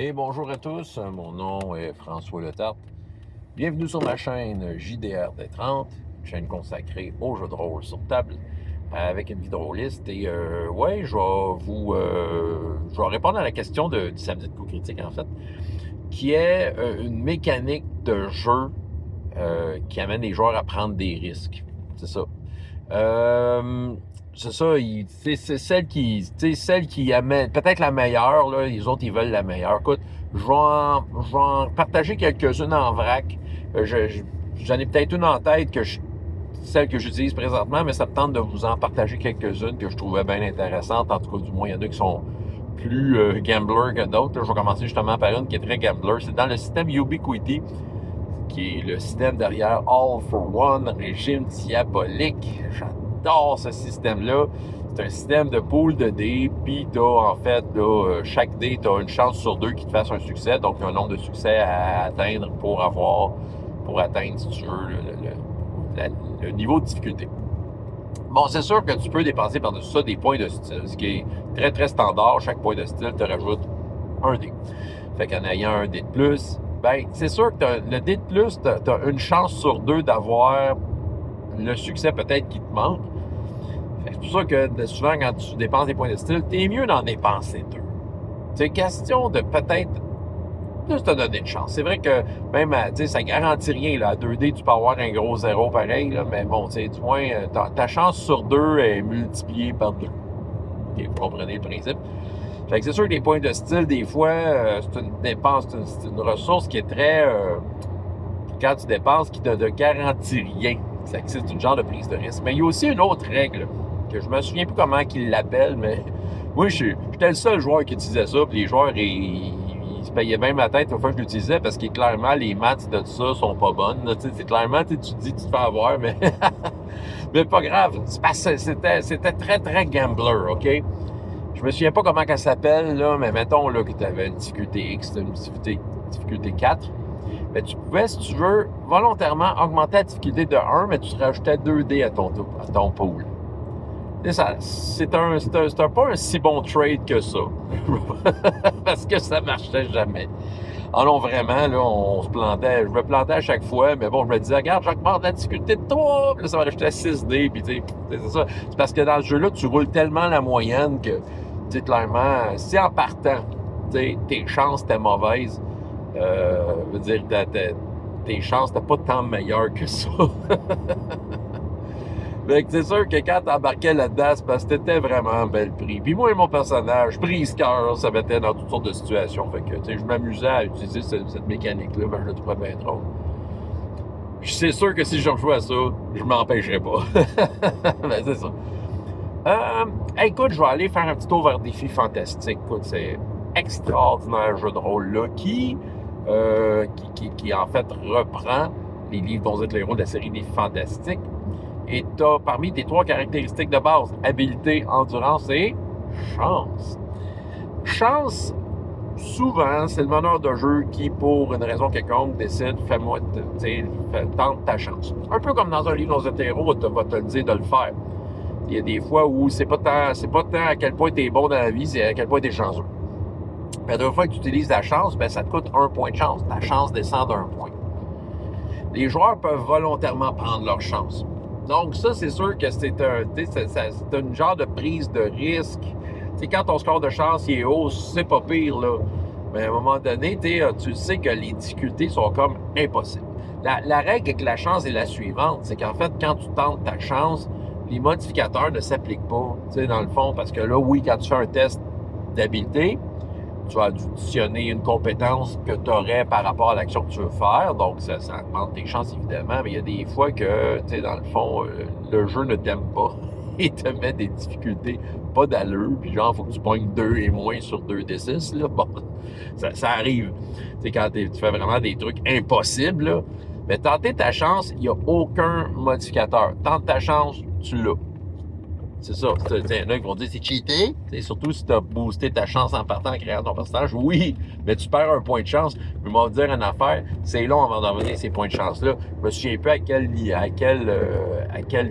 Et bonjour à tous, mon nom est François Letarte. Bienvenue sur ma chaîne JDR des 30, une chaîne consacrée aux jeux de rôle sur table avec une vie de rôliste. Et ouais, je vais répondre à la question du samedi de coup critique en fait, qui est une mécanique de jeu qui amène les joueurs à prendre des risques. C'est ça. C'est ça, c'est celle qui amène, peut-être la meilleure, là, les autres, ils veulent la meilleure. Écoute, je vais en partager quelques-unes en vrac. J'en ai peut-être une en tête, celle que j'utilise présentement, mais ça me tente de vous en partager quelques-unes que je trouvais bien intéressantes. En tout cas, du moins, il y en a qui sont plus gambler que d'autres. Là, je vais commencer justement par une qui est très gambler. C'est dans le système Ubiquity, qui est le système derrière All for One, régime diabolique. J'adore ce système-là. C'est un système de pool de dés, puis t'as en fait, là, chaque dé, t'as une chance sur deux qu'il te fasse un succès, donc un nombre de succès à atteindre pour atteindre, si tu veux, le niveau de difficulté. Bon, c'est sûr que tu peux dépenser par-dessus ça des points de style, ce qui est très, très standard. Chaque point de style te rajoute un dé. Fait qu'en ayant un dé de plus, ben, c'est sûr que le dé de plus, t'as une chance sur deux d'avoir le succès peut-être qui te manque. Fait que c'est pour ça que souvent, quand tu dépenses des points de style, t'es mieux d'en dépenser deux. C'est question de peut-être plus te donner une chance. C'est vrai que même, tu sais, ça garantit rien. Là. À 2D, tu peux avoir un gros zéro pareil, là, mais bon, tu sais, du moins, ta chance sur deux est multipliée par deux. Okay, vous comprenez le principe? Fait que c'est sûr que les points de style, des fois, c'est une dépense, c'est une ressource qui est très... quand tu dépenses, qui ne te garantit rien. C'est une genre de prise de risque. Mais il y a aussi une autre règle, que je me souviens plus comment qu'ils l'appellent, mais moi, j'étais le seul joueur qui utilisait ça, puis les joueurs, ils se payaient bien ma tête une fois que je l'utilisais, parce que clairement, les maths de ça sont pas bonnes. C'est clairement, tu te dis, tu te fais avoir, mais... mais pas grave. C'était très, très gambler, OK? Je me souviens pas comment elle s'appelle, là, mais mettons là, que tu avais une difficulté X, une difficulté 4. Mais tu pouvais, si tu veux, volontairement augmenter la difficulté de 1, mais tu rajoutais 2 dés à ton pool. C'est pas un si bon trade que ça. Parce que ça marchait jamais. Ah non, vraiment, là, on se plantait. Je me plantais à chaque fois, mais bon, je me disais, regarde, j'augmente la difficulté de 3, puis là, ça va rajouter à 6 dés, puis tu sais, c'est ça. C'est parce que dans ce jeu-là, tu roules tellement la moyenne que, tu sais, clairement, si en partant, tu sais, tes chances étaient mauvaises, veut dire, tes chances n'étaient pas tant meilleures que ça. Fait que c'est sûr que quand t'embarquais là-dedans, c'est parce que t'étais vraiment un bel prix. Puis moi et mon personnage, prise cœur, ça mettait dans toutes sortes de situations. Fait que, tu sais, je m'amusais à utiliser cette mécanique-là, ben, je la trouvais bien drôle. C'est sûr que si je rejouais à ça, je m'empêcherais pas. Ben, c'est ça. Écoute, je vais aller faire un petit tour vers Défi Fantastique. Écoute, c'est extraordinaire jeu de rôle-là qui en fait reprend les livres dont vous êtes le héros de la série Défi Fantastique. Et tu as parmi tes 3 caractéristiques de base, habileté, endurance et chance. Chance, souvent, c'est le meneur de jeu qui, pour une raison quelconque, décide, tente ta chance. Un peu comme dans un livre dont vous êtes le héros, va te le dire de le faire. Il y a des fois où c'est pas tant à quel point tu es bon dans la vie, c'est à quel point tu es chanceux. La dernière fois que tu utilises la chance, ben, ça te coûte 1 point de chance. Ta chance descend d'1 point. Les joueurs peuvent volontairement prendre leur chance. Donc ça, c'est sûr que c'est une genre de prise de risque. T'sais, quand ton score de chance est haut, c'est pas pire, là. Mais à un moment donné, tu sais que les difficultés sont comme impossibles. La règle avec la chance est la suivante, c'est qu'en fait, quand tu tentes ta chance, les modificateurs ne s'appliquent pas, dans le fond, parce que là, oui, quand tu fais un test d'habileté, tu vas additionner une compétence que tu aurais par rapport à l'action que tu veux faire. Donc, ça augmente tes chances, évidemment. Mais il y a des fois que, tu sais, dans le fond, le jeu ne t'aime pas. Il te met des difficultés pas d'allure. Puis genre, il faut que tu pognes 2 et moins sur 2d6. Là. Bon, ça arrive. Tu sais, quand tu fais vraiment des trucs impossibles, là. Mais tenter ta chance, il n'y a aucun modificateur. Tente ta chance, tu l'as. C'est ça. Il y en a qui vont dire c'est cheaté. Surtout si tu as boosté ta chance en partant en créant ton personnage. Oui, mais tu perds un point de chance. Mais moi, dire une affaire, c'est long avant d'en venir ces points de chance-là. Je me souviens plus à quelle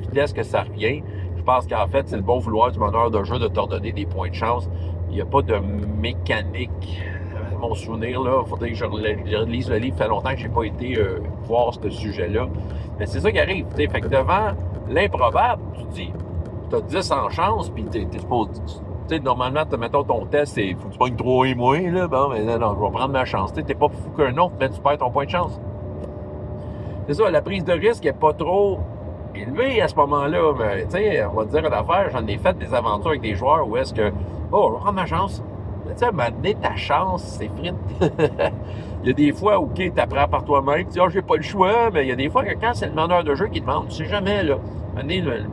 vitesse que ça revient. Je pense qu'en fait, c'est le bon vouloir du meneur de jeu de t'ordonner des points de chance. Il n'y a pas de mécanique mon souvenir, là. Il faudrait que je relise le livre. Ça fait longtemps que je n'ai pas été voir ce sujet-là. Mais c'est ça qui arrive. Fait que devant l'improbable, tu te dis, tu as 10 en chance, puis tu es supposé. Tu sais, normalement, mettons ton test, c'est faut que tu pognes 3 et moins, là. Bon, mais non, je vais prendre ma chance. Tu n'es pas plus fou qu'un autre, mais tu perds ton point de chance. C'est ça, la prise de risque n'est pas trop élevée à ce moment-là. Mais, tu sais, on va te dire une affaire, j'en ai fait des aventures avec des joueurs où est-ce que, oh, je vais prendre ma chance. Tu sais, donné, ta chance, c'est frite. Il y a des fois où, OK, tu apprends par toi-même, tu dis, oh, j'ai pas le choix, mais il y a des fois que quand c'est le meneur de jeu qui demande, tu sais jamais, là. Le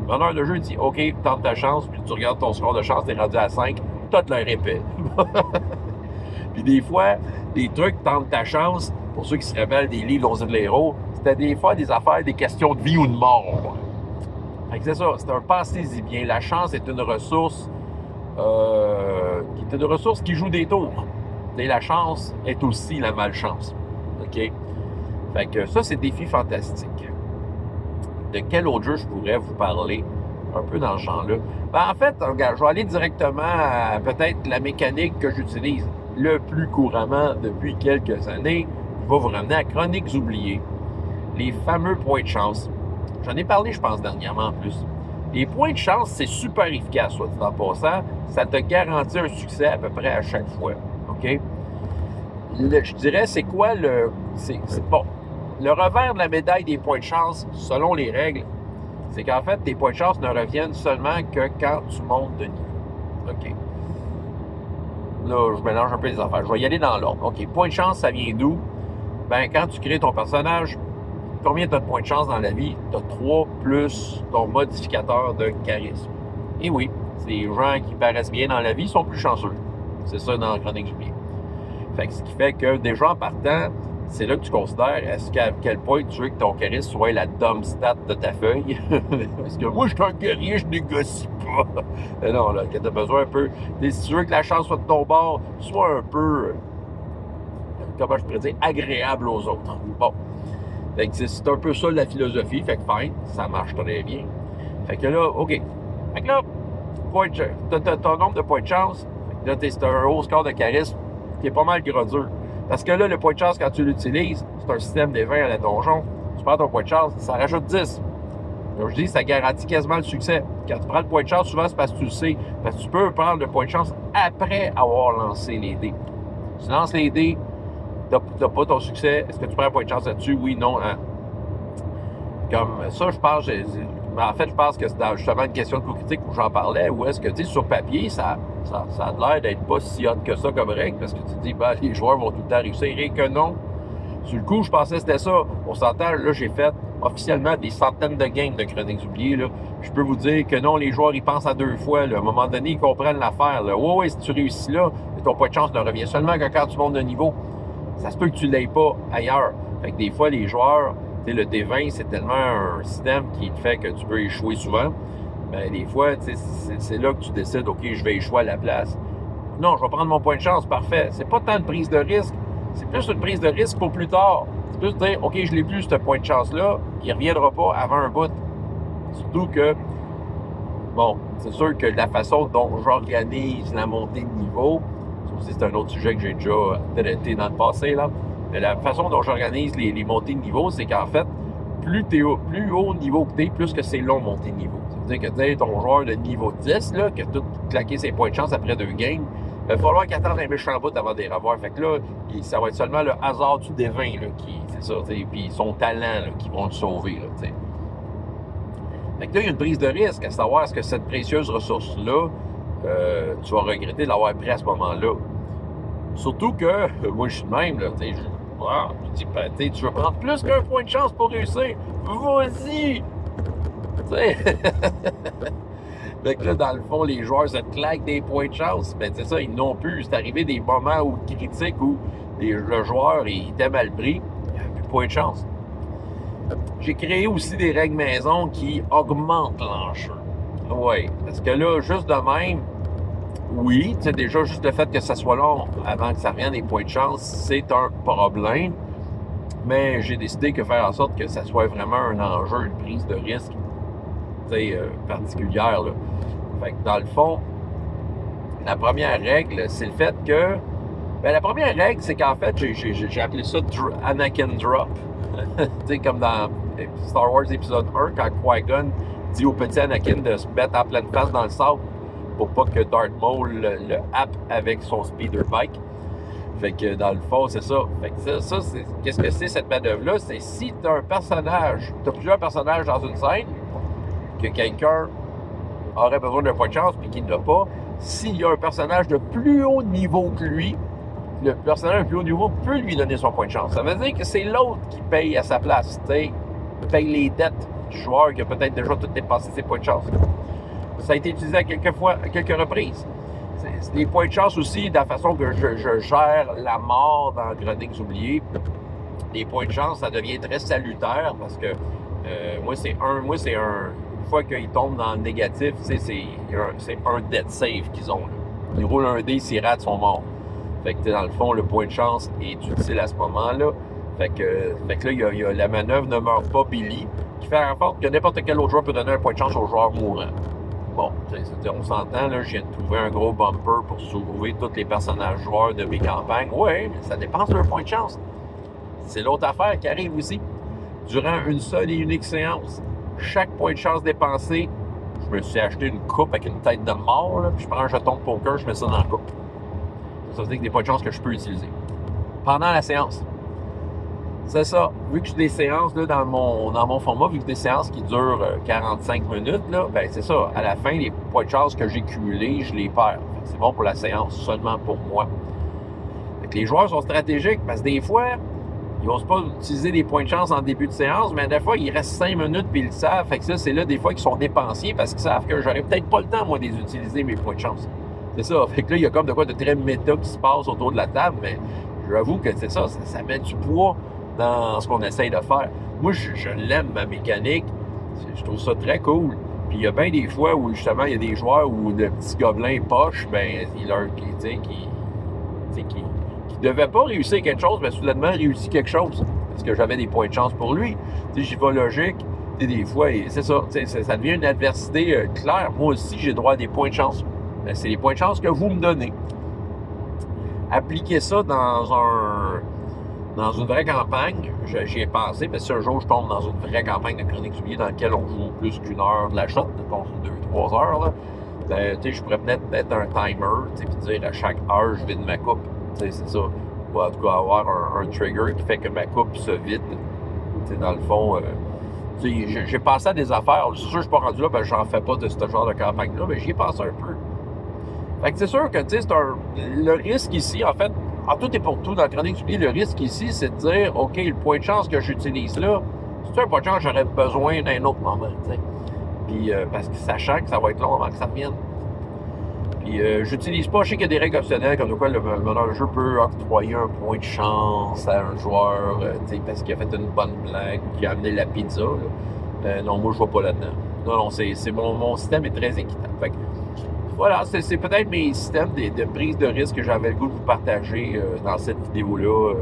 meneur de jeu dit, OK, tente ta chance, puis tu regardes ton score de chance, t'es rendu à 5, t'as de leur épée. Puis des fois, des trucs, tente ta chance, pour ceux qui se rappellent des livres d'Onzi de l'Héros, c'était des fois des affaires, des questions de vie ou de mort. Fait que c'est ça, c'est un pensez-y bien. La chance est une ressource qui joue des tours. Et la chance est aussi la malchance. OK? Fait que ça, c'est défi fantastique. De quel autre jeu je pourrais vous parler un peu dans ce genre-là? Ben, en fait, regarde, je vais aller directement à peut-être la mécanique que j'utilise le plus couramment depuis quelques années. Je vais vous ramener à Chroniques oubliées. Les fameux points de chance. J'en ai parlé, je pense, dernièrement en plus. Les points de chance, c'est super efficace, soit dit en passant. Ça te garantit un succès à peu près à chaque fois. OK? Je dirais, c'est quoi c'est bon. Le revers de la médaille des points de chance, selon les règles, c'est qu'en fait, tes points de chance ne reviennent seulement que quand tu montes de niveau. OK. Là, je mélange un peu les affaires. Je vais y aller dans l'ordre. OK. Points de chance, ça vient d'où? Ben, quand tu crées ton personnage, combien tu as de points de chance dans la vie? Tu as 3 plus ton modificateur de charisme. Et oui, les gens qui paraissent bien dans la vie sont plus chanceux. C'est ça dans Chroniques oubliées. Fait que ce qui fait que déjà en partant, c'est là que tu considères à quel point tu veux que ton charisme soit la dumb stat de ta feuille. Parce que moi, je suis un guerrier, je négocie pas. Mais non, là, que tu as besoin un peu. Si tu veux que la chance soit de ton bord, sois un peu, comment je pourrais dire, agréable aux autres. Bon. Fait que c'est un peu ça la philosophie. Fait que fine, ça marche très bien. Fait que là, OK. Fait que là, t'as ton nombre de points de chance. Fait que là, c'est un haut score de charisme qui est pas mal gros dur. Parce que là, le point de chance, quand tu l'utilises, c'est un système des 20 à la donjon. Tu prends ton point de chance, ça rajoute 10. Donc, je dis, ça garantit quasiment le succès. Quand tu prends le point de chance, souvent, c'est parce que tu le sais. Parce que tu peux prendre le point de chance après avoir lancé les dés. Tu lances les dés, t'as pas ton succès. Est-ce que tu prends un point de chance là-dessus? Oui, non. Hein? Comme ça, je pense... En fait, je pense que c'est justement une question de coup critique où j'en parlais, où est-ce que, tu sais, sur papier, ça a l'air d'être pas si hot que ça comme règle, parce que tu te dis, ben, les joueurs vont tout le temps réussir, et que non. Sur le coup, je pensais que c'était ça. On s'entend, là, j'ai fait officiellement des centaines de games de Chroniques oubliées, là. Je peux vous dire que non, les joueurs, ils pensent à 2 fois, là. À un moment donné, ils comprennent l'affaire, là. Ouais, si tu réussis là, ton point de chance ne revient seulement que quand tu montes de niveau. Ça se peut que tu l'aies pas ailleurs. Fait que des fois, les joueurs... le D20, c'est tellement un système qui te fait que tu peux échouer souvent. Mais des fois, c'est là que tu décides, OK, je vais échouer à la place. Non, je vais prendre mon point de chance, parfait. C'est pas tant une prise de risque, c'est plus une prise de risque pour plus tard. C'est plus dire, OK, je l'ai plus, ce point de chance-là, il ne reviendra pas avant un bout. Surtout que, bon, c'est sûr que la façon dont j'organise la montée de niveau, ça aussi, c'est un autre sujet que j'ai déjà traité dans le passé, là. Mais la façon dont j'organise les montées de niveau, c'est qu'en fait, plus haut niveau que tu es, plus que c'est long monter de niveau. Ça veut dire que tu es ton joueur de niveau 10, là, qui a tout claqué ses points de chance après 2 games, il va falloir qu'il attende un méchant bout avant de les revoir. Fait que là, ça va être seulement le hasard du D20, là, c'est ça, puis son talent, là, qui vont le sauver, là, t'sais. Fait que là, il y a une prise de risque à savoir est-ce que cette précieuse ressource-là, tu vas regretter de l'avoir pris à ce moment-là. Surtout que, moi, je suis de même, là, tu sais, je dis, ben, tu veux prendre plus qu'un point de chance pour réussir? Vas-y! Tu sais? Fait que là, dans le fond, les joueurs se claquent des points de chance. Ben, c'est ça, ils n'ont plus. C'est arrivé des moments critiques où le joueur, il était mal pris. Il n'y a plus de points de chance. J'ai créé aussi des règles maison qui augmentent l'enjeu. Oui, parce que là, juste de même, oui, tu sais, déjà, juste le fait que ça soit long avant que ça revienne des points de chance, c'est un problème. Mais j'ai décidé de faire en sorte que ça soit vraiment un enjeu, une prise de risque, tu sais, particulière, là. Fait que dans le fond, la première règle, c'est le fait que, Ben, la première règle, c'est qu'en fait, j'ai appelé ça Anakin Drop. Tu sais, comme dans Star Wars épisode 1, quand Qui-Gon dit au petit Anakin de se mettre en pleine face dans le sable pour pas que Darth Maul le happe avec son speeder bike. Fait que dans le fond, c'est ça. Fait que ça qu'est-ce que c'est cette manœuvre-là? C'est si tu as plusieurs personnages dans une scène, que quelqu'un aurait besoin d'un point de chance puis qu'il ne l'a pas, s'il y a un personnage de plus haut niveau que lui, le personnage de plus haut niveau peut lui donner son point de chance. Ça veut dire que c'est l'autre qui paye à sa place, tu sais, paye les dettes du joueur qui a peut-être déjà tout dépensé ses points de chance. Ça a été utilisé à quelques reprises. Les points de chance aussi, de la façon que je gère la mort dans Chroniques oubliées, les points de chance, ça devient très salutaire parce que une fois qu'ils tombent dans le négatif, c'est un death save qu'ils ont. Là. Ils roulent un dé, s'ils ratent, ils sont morts. Fait que dans le fond, le point de chance est utile à ce moment-là. Fait que là, il y a la manœuvre ne meurt pas Billy, qui fait en sorte que n'importe quel autre joueur peut donner un point de chance au joueur mourant. Bon, on s'entend, là, je viens de trouver un gros bumper pour sauver tous les personnages joueurs de mes campagnes. Oui, mais ça dépense leur point de chance. C'est l'autre affaire qui arrive aussi. Durant une seule et unique séance, chaque point de chance dépensé, je me suis acheté une coupe avec une tête de mort, là, puis je prends un jeton de poker, je mets ça dans la coupe. Ça veut dire que des points de chance que je peux utiliser. Pendant la séance. C'est ça. Vu que j'ai des séances là, dans mon format, vu que des séances qui durent 45 minutes, là, ben c'est ça. À la fin, les points de chance que j'ai cumulés, je les perds. C'est bon pour la séance, seulement pour moi. Fait que les joueurs sont stratégiques parce que des fois, ils n'osent pas utiliser des points de chance en début de séance, mais des fois, il reste 5 minutes puis ils le savent. Fait que ça, c'est là des fois qu'ils sont dépensiers parce qu'ils savent que j'aurais peut-être pas le temps, moi, de les utiliser, mes points de chance. C'est ça. Fait que là, il y a comme de quoi de très méta qui se passe autour de la table, mais j'avoue que c'est ça, ça met du poids dans ce qu'on essaye de faire. Moi, je l'aime, ma mécanique. Je trouve ça très cool. Puis il y a bien des fois où, justement, il y a des joueurs où le petit gobelin poche, ben, qui devait pas réussir quelque chose, mais soudainement réussit quelque chose. Parce que j'avais des points de chance pour lui. Tu sais, j'y vais logique. Tu sais, des fois, c'est ça. Ça devient une adversité claire. Moi aussi, j'ai droit à des points de chance. Ben, c'est les points de chance que vous me donnez. Appliquez ça dans une vraie campagne. J'y ai pensé, parce que si un jour je tombe dans une vraie campagne de Chroniques oubliées dans laquelle on joue plus qu'une heure de la shot, donc 2-3 heures, là, ben, je pourrais peut-être mettre un timer, puis dire à chaque heure je vide ma coupe. C'est ça. Ou en tout cas avoir un trigger qui fait que ma coupe se vide. Dans le fond, j'ai pensé à des affaires. C'est sûr que je suis pas rendu là, ben j'en fais pas de ce genre de campagne-là, mais j'y ai pensé un peu. Fait que c'est sûr que le risque ici, en fait, en tout et pour tout, dans Chroniques oubliées, le risque ici, c'est de dire, OK, le point de chance que j'utilise là, c'est un point de chance que j'aurais besoin d'un autre moment, t'sais. Puis, parce que sachant que ça va être long avant que ça revienne. Puis, j'utilise pas, je sais qu'il y a des règles optionnelles, comme de quoi le meneur de jeu peut octroyer un point de chance à un joueur, parce qu'il a fait une bonne blague ou qu'il a amené la pizza, là. Non, moi, je vois pas là-dedans. Non, mon système est très équitable. Fait que, voilà, c'est peut-être mes systèmes de prise de risque que j'avais le goût de vous partager dans cette vidéo-là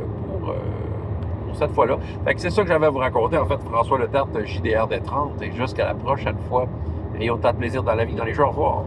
pour cette fois-là. Fait que c'est ça que j'avais à vous raconter. En fait, François Letarte, JDR des 30. Et jusqu'à la prochaine fois. Ayez autant de plaisir dans la vie, dans les jeux. Au revoir.